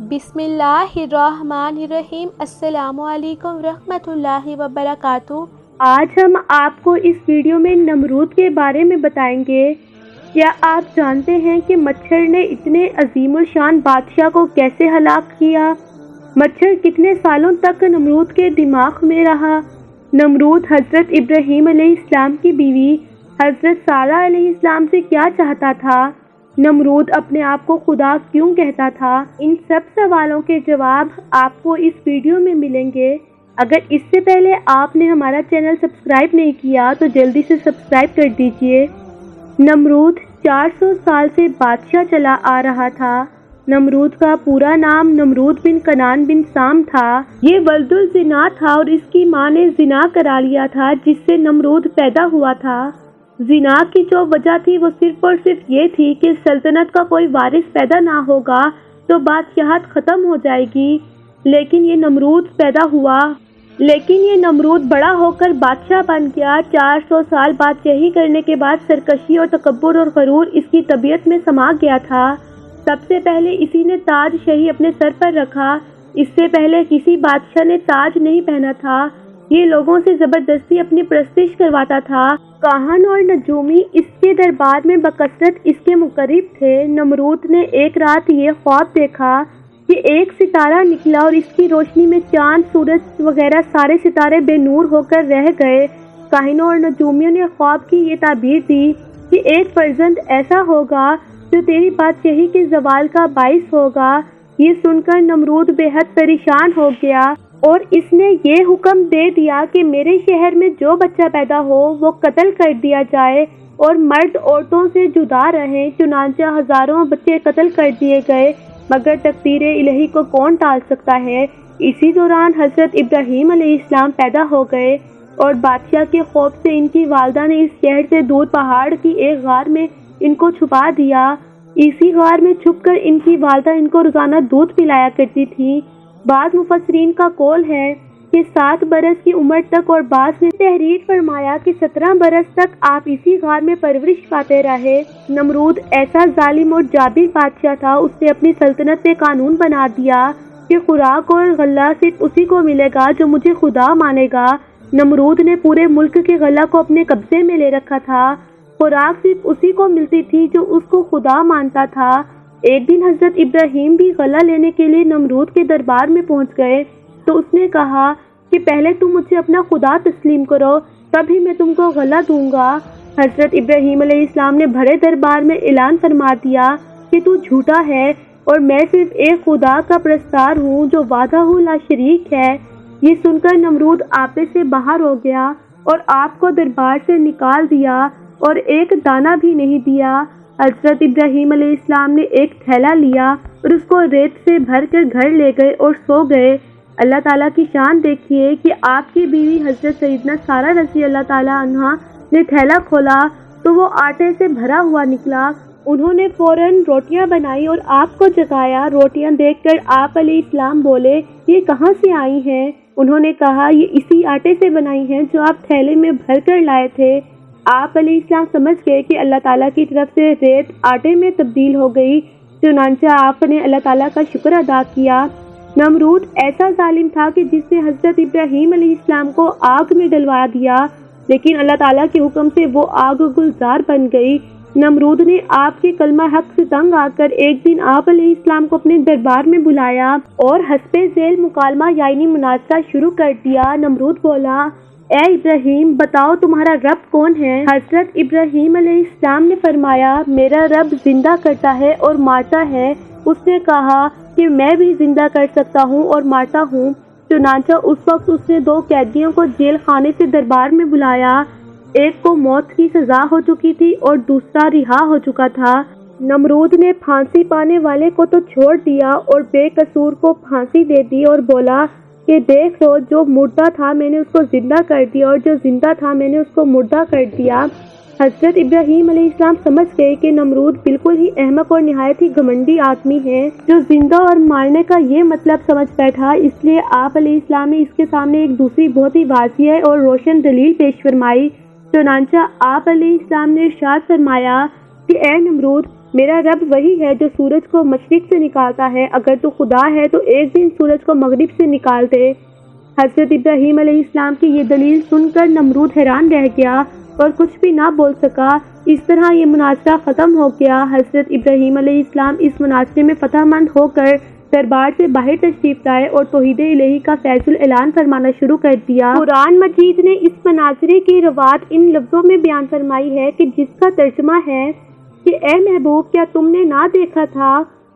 बिस्मिल्लाहिर्रहमानिर्रहीम। अस्सलामु अलैकुम रहमतुल्लाहि व बरकातुहू। आज हम आपको इस वीडियो में नमरूद के बारे में बताएंगे। क्या आप जानते हैं कि मच्छर ने इतने अजीमुल शान बादशाह को कैसे हलाक किया? मच्छर कितने सालों तक नमरूद के दिमाग में रहा? नमरूद हज़रत इब्राहीम अलैहिस्सलाम की बीवी हज़रत सारा अलैहिस्सलाम से क्या चाहता था? नमरूद अपने आप को खुदा क्यों कहता था? इन सब सवालों के जवाब आपको इस वीडियो में मिलेंगे। अगर इससे पहले आपने हमारा चैनल सब्सक्राइब नहीं किया तो जल्दी से सब्सक्राइब कर दीजिए। नमरूद 400 साल से बादशाह चला आ रहा था। नमरूद का पूरा नाम नमरूद बिन कनान बिन साम था। ये वल्दुल जिना था और इसकी माँ ने जिना करा लिया था, जिससे नमरूद पैदा हुआ था। जिना की जो वजह थी वो सिर्फ और सिर्फ ये थी कि सल्तनत का कोई वारिस पैदा ना होगा तो बादशाहत ख़त्म हो जाएगी। लेकिन ये नमरूद बड़ा होकर बादशाह बन गया। 400 साल बादशाही करने के बाद सरकशी और तकब्बुर और गरूर इसकी तबीयत में समा गया था। सबसे पहले इसी ने ताज शाही अपने सर पर रखा। इससे पहले किसी बादशाह ने ताज नहीं पहना था। ये लोगों से ज़बरदस्ती अपनी प्रस्तिश करवाता था। काहन और नजूमी इसके दरबार में बकसरत इसके मुकर्रिब थे। नमरूद ने एक रात ये ख्वाब देखा कि एक सितारा निकला और इसकी रोशनी में चांद, सूरज वगैरह सारे सितारे बेनूर होकर रह गए। काहिनों और नजूमियों ने ख्वाब की ये ताबीर दी कि एक फर्जंद ऐसा होगा जो तेरी बादशाही के ज़वाल का बाइस होगा। ये सुनकर नमरूद बेहद परेशान हो गया और इसने ये हुक्म दे दिया कि मेरे शहर में जो बच्चा पैदा हो वो कत्ल कर दिया जाए और मर्द औरतों से जुदा रहें। चुनांचा हज़ारों बच्चे कत्ल कर दिए गए, मगर तकदीर इलाही को कौन टाल सकता है। इसी दौरान हज़रत इब्राहीम अलैहिस्सलाम पैदा हो गए और बादशाह के खौफ से इनकी वालदा ने इस शहर से दूर पहाड़ की एक गार में इनको छुपा दिया। इसी गार में छुपकर इनकी वालदा इनको रोज़ाना दूध पिलाया करती थी। बाज़ मुफस्सिरीन का कौल है कि 7 बरस की उम्र तक और बाज़ ने तहरीर फरमाया कि 17 बरस तक आप इसी गार में परवरिश पाते रहे। नमरूद ऐसा जालिम और जाबिर बादशाह था, उसने अपनी सल्तनत में कानून बना दिया कि खुराक और गल्ला सिर्फ उसी को मिलेगा जो मुझे खुदा मानेगा। नमरूद ने पूरे मुल्क के गल्ला को अपने कब्जे में ले रखा था। खुराक सिर्फ उसी को मिलती थी जो उसको खुदा मानता था। एक दिन हज़रत इब्राहीम भी गला लेने के लिए नमरूद के दरबार में पहुंच गए तो उसने कहा कि पहले तुम मुझे अपना खुदा तस्लीम करो, तभी मैं तुमको गला दूंगा। हज़रत इब्राहीम अलैहिस्सलाम ने भरे दरबार में ऐलान फरमा दिया कि तू झूठा है और मैं सिर्फ एक खुदा का प्रस्तार हूँ जो वाहदहू ला शरीक है। ये सुनकर नमरूद आपे से बाहर हो गया और आपको दरबार से निकाल दिया और एक दाना भी नहीं दिया। हज़रत इब्राहीम अलैहिस्सलाम ने एक थैला लिया और उसको रेत से भर कर घर ले गए और सो गए। अल्लाह ताला की शान देखिए कि आपकी बीवी हज़रत सैयदना सारा रज़ी अल्लाह ताला अन्हा ने थैला खोला तो वो आटे से भरा हुआ निकला। उन्होंने फ़ौरन रोटियां बनाई और आपको जगाया। रोटियां देखकर आप अलैहिस्सलाम बोले, ये कहाँ से आई हैं? उन्होंने कहा, ये इसी आटे से बनाई हैं जो आप थैले में भर कर लाए थे। आप अलैहिस्सलाम समझ गए कि अल्लाह ताला की तरफ से रेत आटे में तब्दील हो गई। चुनांचा आपने अल्लाह ताला का शुक्र अदा किया। नमरूद ऐसा जालिम था कि जिसने हज़रत इब्राहीम अलैहिस्सलाम को आग में डलवा दिया, लेकिन अल्लाह ताला के हुक्म से वो आग गुलजार बन गई। नमरूद ने आपके कलमा हक से तंग आकर एक दिन आप अलैहिस्सलाम को अपने दरबार में बुलाया और हस्बे ज़ेल मुकालमा यानी मुनाज़रा शुरू कर दिया। नमरूद बोला, ए इब्राहीम, बताओ तुम्हारा रब कौन है? हज़रत इब्राहीम अलैहिस्सलाम ने फरमाया, मेरा रब जिंदा करता है और मारता है। उसने कहा कि मैं भी जिंदा कर सकता हूँ और मारता हूँ। चुनांचा उस वक्त उसने 2 कैदियों को जेल खाने से दरबार में बुलाया। एक को मौत की सज़ा हो चुकी थी और दूसरा रिहा हो चुका था। नमरूद ने फांसी पाने वाले को तो छोड़ दिया और बेकसूर को फांसी दे दी और बोला कि देख लो, जो मुर्दा था मैंने उसको जिंदा कर दिया और जो जिंदा था मैंने उसको मुर्दा कर दिया। हज़रत इब्राहीम अलैहिस्सलाम समझ गए कि नमरूद बिल्कुल ही अहमक और निहायत ही घमंडी आदमी है जो जिंदा और मारने का ये मतलब समझ बैठा। इसलिए आप अलैहिस्सलाम ने इसके सामने एक दूसरी बहुत ही वाज़िह और रोशन दलील पेश फरमाई। चुनांचा आप अलैहिस्सलाम ने इरशाद फरमाया कि ए नमरूद, میرا رب وہی ہے جو سورج کو مشرق سے نکالتا ہے، اگر تو خدا ہے تو ایک دن سورج کو مغرب سے نکال دے۔ حضرت ابراہیم علیہ السلام کی یہ دلیل سن کر نمرود حیران رہ گیا اور کچھ بھی نہ بول سکا۔ اس طرح یہ مناظرہ ختم ہو گیا۔ حضرت ابراہیم علیہ السلام اس مناظرے میں فتح مند ہو کر دربار سے باہر تشریف لائے اور توحید الہی کا فیض الاعلان فرمانا شروع کر دیا۔ قرآن مجید نے اس مناظرے کی روایت ان لفظوں میں بیان فرمائی ہے کہ جس کا ترجمہ ہے کہ اے محبوب، کیا تم نے نہ دیکھا تھا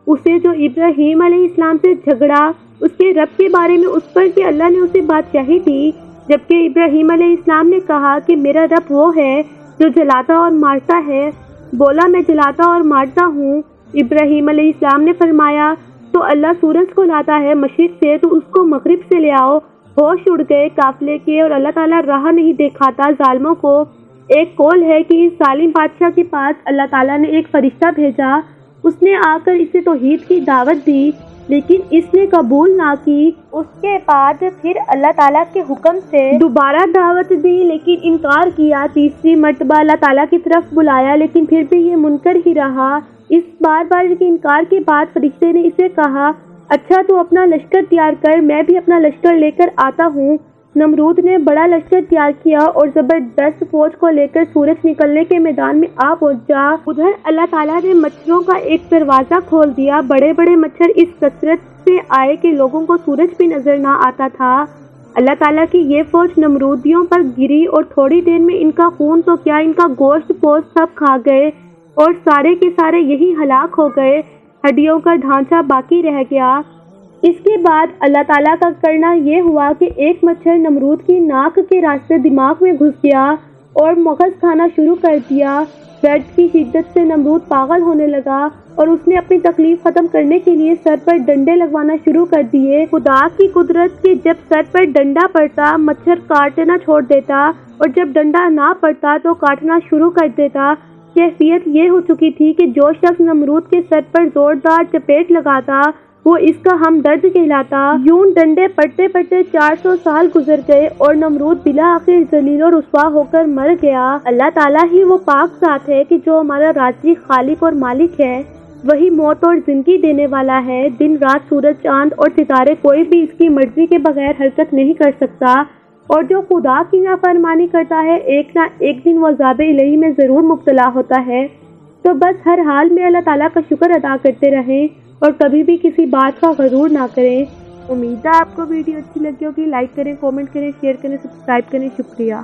اسے جو ابراہیم علیہ السلام سے جھگڑا اس کے رب کے بارے میں اس پر کہ اللہ نے اسے بادشاہی دی، جبکہ ابراہیم علیہ السلام نے کہا کہ میرا رب وہ ہے جو جلاتا اور مارتا ہے، بولا میں جلاتا اور مارتا ہوں۔ ابراہیم علیہ السلام نے فرمایا تو اللہ سورج کو لاتا ہے مشرق سے تو اس کو مغرب سے لے آؤ۔ ہوش اڑ گئے قافلے کے اور اللہ تعالیٰ راہ نہیں دکھاتا ظالموں کو۔ ایک قول ہے کہ اس ظالم بادشاہ کے پاس اللہ تعالیٰ نے ایک فرشتہ بھیجا، اس نے آ کر اسے توحید کی دعوت دی لیکن اس نے قبول نہ کی۔ اس کے بعد پھر اللہ تعالیٰ کے حکم سے دوبارہ دعوت دی لیکن انکار کیا۔ تیسری مرتبہ اللہ تعالیٰ کی طرف بلایا لیکن پھر بھی یہ منکر ہی رہا۔ اس بار کے انکار کے بعد فرشتے نے اسے کہا اچھا تو اپنا لشکر تیار کر، میں بھی اپنا لشکر لے کر آتا ہوں۔ نمرود نے بڑا لشکر تیار کیا اور زبردست فوج کو لے کر سورج نکلنے کے میدان میں آ پہنچا۔ ادھر اللہ تعالیٰ نے مچھروں کا ایک دروازہ کھول دیا، بڑے بڑے مچھر اس کثرت سے آئے کہ لوگوں کو سورج بھی نظر نہ آتا تھا۔ اللہ تعالیٰ کی یہ فوج نمرودیوں پر گری اور تھوڑی دیر میں ان کا خون تو کیا ان کا گوشت پوست سب کھا گئے اور سارے کے سارے یہی ہلاک ہو گئے، ہڈیوں کا ڈھانچہ باقی رہ گیا۔ اس کے بعد اللہ تعالیٰ کا کرنا یہ ہوا کہ ایک مچھر نمرود کی ناک کے راستے دماغ میں گھس گیا اور مغز کھانا شروع کر دیا۔ درد کی شدت سے نمرود پاگل ہونے لگا اور اس نے اپنی تکلیف ختم کرنے کے لیے سر پر ڈنڈے لگوانا شروع کر دیے۔ خدا کی قدرت کہ جب سر پر ڈنڈا پڑتا مچھر کاٹنا چھوڑ دیتا اور جب ڈنڈا نہ پڑتا تو کاٹنا شروع کر دیتا۔ کیفیت یہ ہو چکی تھی کہ جو شخص نمرود کے سر پر زوردار چپیٹ لگاتا وہ اس کا ہمدرد کہلاتا۔ یوں ڈنڈے پڑتے پڑتے 400 سال گزر گئے اور نمرود بالآخر ذلیل و رسوا ہو کر مر گیا۔ اللہ تعالیٰ ہی وہ پاک ذات ہے کہ جو ہمارا رازق، خالق اور مالک ہے، وہی موت اور زندگی دینے والا ہے۔ دن رات، سورج، چاند اور ستارے کوئی بھی اس کی مرضی کے بغیر حرکت نہیں کر سکتا، اور جو خدا کی نافرمانی کرتا ہے ایک نہ ایک دن وہ عذاب الہی میں ضرور مبتلا ہوتا ہے۔ تو بس ہر حال میں اللہ تعالیٰ کا شکر ادا کرتے رہیں اور کبھی بھی کسی بات کا غرور نہ کریں۔ امید ہے آپ کو ویڈیو اچھی لگی ہوگی۔ لائک کریں، کامنٹ کریں، شیئر کریں، سبسکرائب کریں۔ شکریہ۔